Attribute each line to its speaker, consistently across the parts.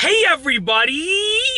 Speaker 1: Hey everybody,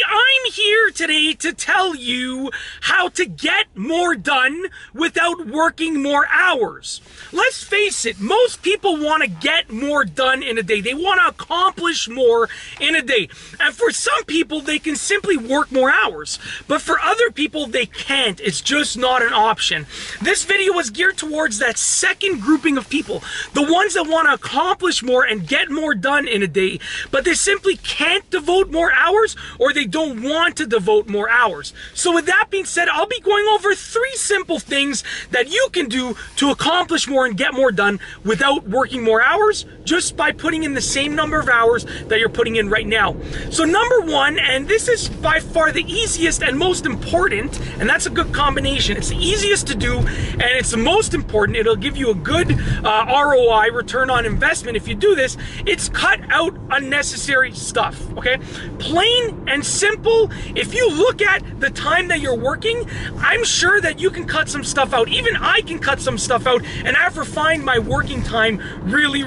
Speaker 1: I'm here today to tell you how to get more done without working more hours. Let's face it, most people want to get more done in a day. They want to accomplish more in a day. And for some people, they can simply work more hours. But for other people, they can't. It's just not an option. This video was geared towards that second grouping of people, the ones that want to accomplish more and get more done in a day, but they simply can't devote more hours, or they don't want to devote more hours. So with that being said, I'll be going over 3 simple things that you can do to accomplish more and get more done without working more hours, just by putting in the same number of hours that you're putting in right now. So number 1, and this is by far the easiest and most important, and that's a good combination. It's the easiest to do and it's the most important. It'll give you a good ROI, return on investment, if you do this. It's cut out unnecessary stuff, okay? Plain and simple. If you look at the time that you're working, I'm sure that you can cut some stuff out. Even I can cut some stuff out, and I've refined my working time really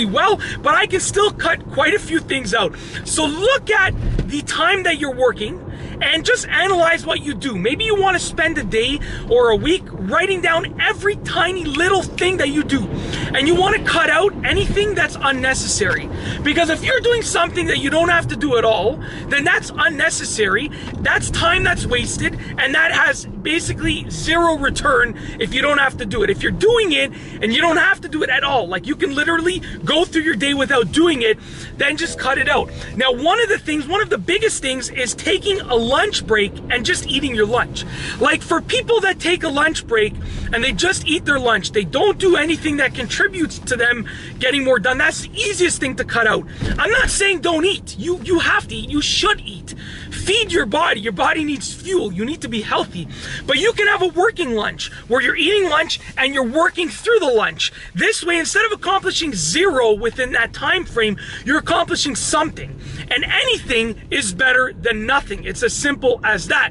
Speaker 1: well, but I can still cut quite a few things out. So look at the time that you're working and just analyze what you do. Maybe you want to spend a day or a week writing down every tiny little thing that you do, and you want to cut out anything that's unnecessary. Because if you're doing something that you don't have to do at all, then that's unnecessary. That's time that's wasted, and that has basically zero return if you don't have to do it. If you're doing it and you don't have to do it at all, like you can literally go through your day without doing it, then just cut it out. Now, one of the biggest things is taking a lunch break and just eating your lunch. Like, for people that take a lunch break and they just eat their lunch, they don't do anything that contributes to them getting more done, that's the easiest thing to cut out. I'm not saying don't eat. You have to eat. You should eat. Feed your body. Your body needs fuel. You need to be healthy. But you can have a working lunch where you're eating lunch and you're working through the lunch. This way, instead of accomplishing 0 within that time frame, you're accomplishing something. And anything is better than nothing. It's as simple as that.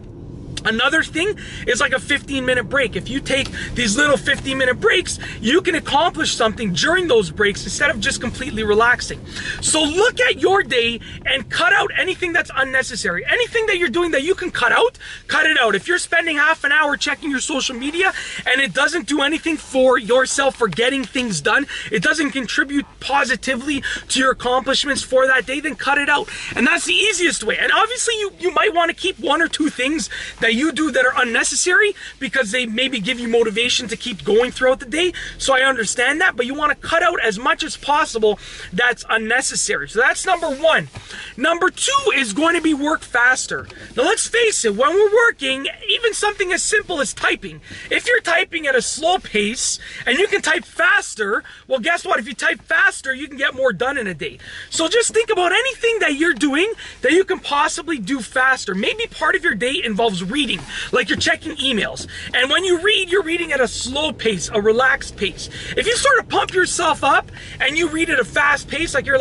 Speaker 1: Another thing is like a 15-minute break. If you take these little 15-minute breaks, you can accomplish something during those breaks instead of just completely relaxing. So look at your day and cut out anything that's unnecessary. Anything that you're doing that you can cut out, cut it out. If you're spending half an hour checking your social media and it doesn't do anything for yourself for getting things done, it doesn't contribute positively to your accomplishments for that day, then cut it out. And that's the easiest way. And obviously you might want to keep 1 or 2 things that you do that are unnecessary because they maybe give you motivation to keep going throughout the day. So I understand that, but you want to cut out as much as possible that's unnecessary. So that's number 1. Number 2 is going to be work faster. Now let's face it, when we're working, even something as simple as typing, if you're typing at a slow pace and you can type faster, well, guess what? If you type faster, you can get more done in a day. So just think about anything that you're doing that you can possibly do faster. Maybe part of your day involves reading, like you're checking emails. And when you read, you're reading at a slow pace, a relaxed pace. If you sort of pump yourself up and you read at a fast pace, like you're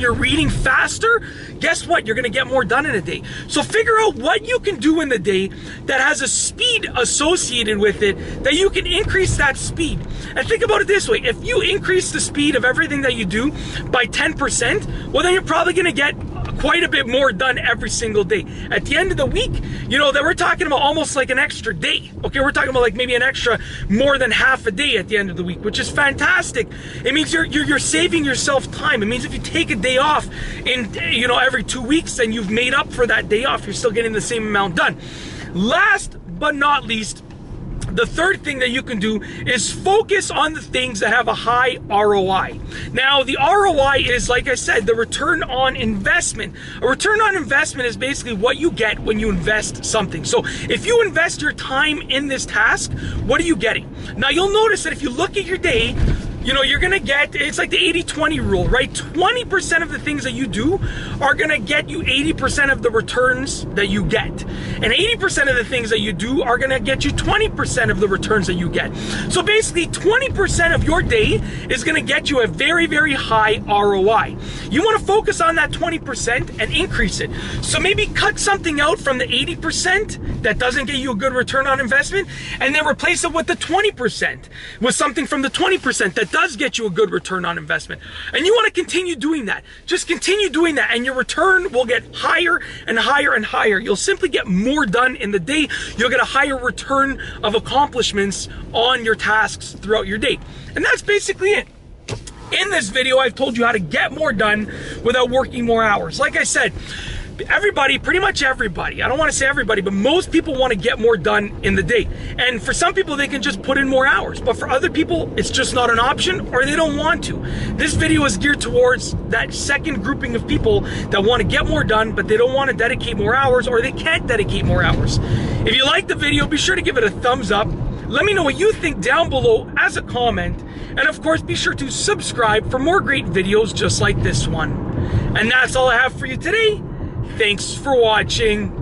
Speaker 1: you're reading faster, guess what? You're going to get more done in a day. So figure out what you can do in the day that has a speed associated with it, that you can increase that speed. And think about it this way. If you increase the speed of everything that you do by 10%, well, then you're probably going to get quite a bit more done every single day. At the end of the week, you know, that we're talking about almost like an extra day. Okay, we're talking about like maybe an extra more than half a day at the end of the week, which is fantastic. It means you're saving yourself time. It means if you take a day off in, you know, every 2 weeks, then you've made up for that day off. You're still getting the same amount done. Last but not least, the third thing that you can do is focus on the things that have a high ROI. Now, the ROI is, like I said, the return on investment. A return on investment is basically what you get when you invest something. So if you invest your time in this task, what are you getting? Now, you'll notice that if you look at your day, you know, you're gonna get, it's like the 80-20 rule, right? 20% of the things that you do are gonna get you 80% of the returns that you get. And 80% of the things that you do are gonna get you 20% of the returns that you get. So basically 20% of your day is gonna get you a very high ROI. You wanna focus on that 20% and increase it. So maybe cut something out from the 80% that doesn't get you a good return on investment, and then replace it with the 20%, with something from the 20% that it does get you a good return on investment. And you want to continue doing that. Just continue doing that, and your return will get higher and higher and higher. You'll simply get more done in the day. You'll get a higher return of accomplishments on your tasks throughout your day. And that's basically it. In this video, I've told you how to get more done without working more hours. Like I said, everybody, pretty much everybody, I don't want to say everybody, but most people want to get more done in the day. And for some people, they can just put in more hours. But for other people, it's just not an option, or they don't want to. This video is geared towards that second grouping of people that want to get more done, but they don't want to dedicate more hours, or they can't dedicate more hours. If you like the video, be sure to give it a thumbs up. Let me know what you think down below as a comment. And of course, be sure to subscribe for more great videos just like this one. And that's all I have for you today. Thanks for watching.